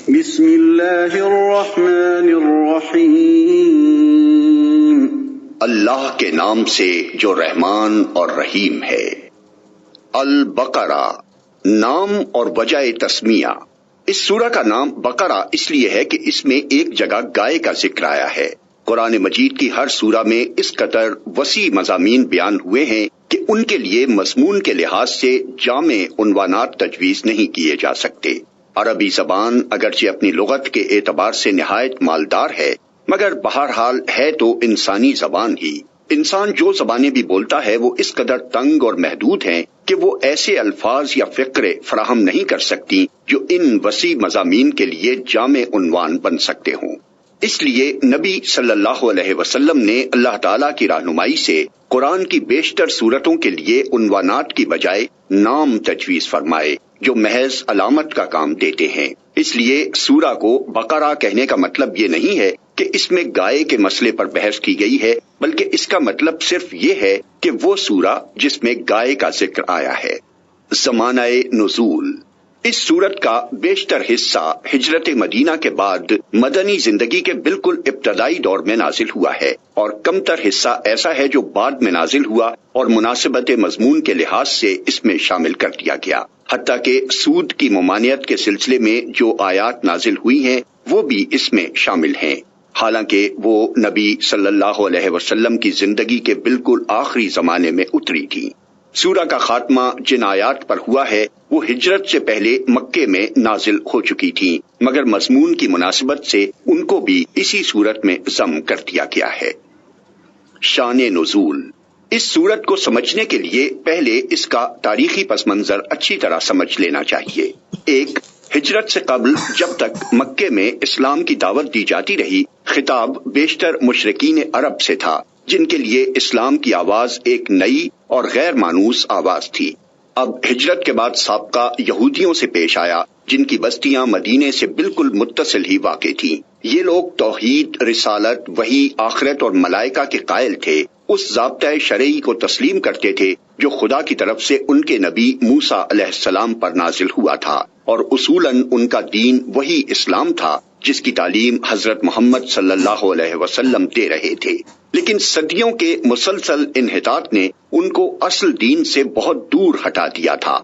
بسم اللہ الرحمن الرحیم، اللہ کے نام سے جو رحمان اور رحیم ہے۔ البقرہ، نام اور وجہ تسمیہ۔ اس سورہ کا نام بقرہ اس لیے ہے کہ اس میں ایک جگہ گائے کا ذکر آیا ہے۔ قرآن مجید کی ہر سورہ میں اس قدر وسیع مضامین بیان ہوئے ہیں کہ ان کے لیے مضمون کے لحاظ سے جامع عنوانات تجویز نہیں کیے جا سکتے۔ عربی زبان اگرچہ اپنی لغت کے اعتبار سے نہایت مالدار ہے، مگر بہرحال ہے تو انسانی زبان ہی۔ انسان جو زبانیں بھی بولتا ہے وہ اس قدر تنگ اور محدود ہیں کہ وہ ایسے الفاظ یا فقرے فراہم نہیں کر سکتی جو ان وسیع مضامین کے لیے جامع عنوان بن سکتے ہوں۔ اس لیے نبی صلی اللہ علیہ وسلم نے اللہ تعالیٰ کی رہنمائی سے قرآن کی بیشتر صورتوں کے لیے عنوانات کی بجائے نام تجویز فرمائے جو محض علامت کا کام دیتے ہیں۔ اس لیے سورہ کو بقرہ کہنے کا مطلب یہ نہیں ہے کہ اس میں گائے کے مسئلے پر بحث کی گئی ہے، بلکہ اس کا مطلب صرف یہ ہے کہ وہ سورہ جس میں گائے کا ذکر آیا ہے۔ زمانہ نزول۔ اس سورت کا بیشتر حصہ ہجرت مدینہ کے بعد مدنی زندگی کے بالکل ابتدائی دور میں نازل ہوا ہے، اور کم تر حصہ ایسا ہے جو بعد میں نازل ہوا اور مناسبت مضمون کے لحاظ سے اس میں شامل کر دیا گیا۔ حتیٰ کہ سود کی ممانعت کے سلسلے میں جو آیات نازل ہوئی ہیں وہ بھی اس میں شامل ہیں، حالانکہ وہ نبی صلی اللہ علیہ وسلم کی زندگی کے بالکل آخری زمانے میں اتری تھی۔ سورہ کا خاتمہ جن آیات پر ہوا ہے وہ ہجرت سے پہلے مکے میں نازل ہو چکی تھیں، مگر مضمون کی مناسبت سے ان کو بھی اسی صورت میں ضم کر دیا گیا ہے۔ شان نزول۔ اس سورت کو سمجھنے کے لیے پہلے اس کا تاریخی پس منظر اچھی طرح سمجھ لینا چاہیے۔ ایک، ہجرت سے قبل جب تک مکے میں اسلام کی دعوت دی جاتی رہی، خطاب بیشتر مشرکین عرب سے تھا جن کے لیے اسلام کی آواز ایک نئی اور غیر مانوس آواز تھی۔ اب ہجرت کے بعد سابقہ یہودیوں سے پیش آیا جن کی بستیاں مدینے سے بالکل متصل ہی واقع تھیں۔ یہ لوگ توحید، رسالت، وحی، آخرت اور ملائکہ کے قائل تھے، اس ضابطۂ شرعی کو تسلیم کرتے تھے جو خدا کی طرف سے ان کے نبی موسیٰ علیہ السلام پر نازل ہوا تھا، اور اصولاً ان کا دین وہی اسلام تھا جس کی تعلیم حضرت محمد صلی اللہ علیہ وسلم دے رہے تھے۔ لیکن صدیوں کے مسلسل انحطاط نے ان کو اصل دین سے بہت دور ہٹا دیا تھا،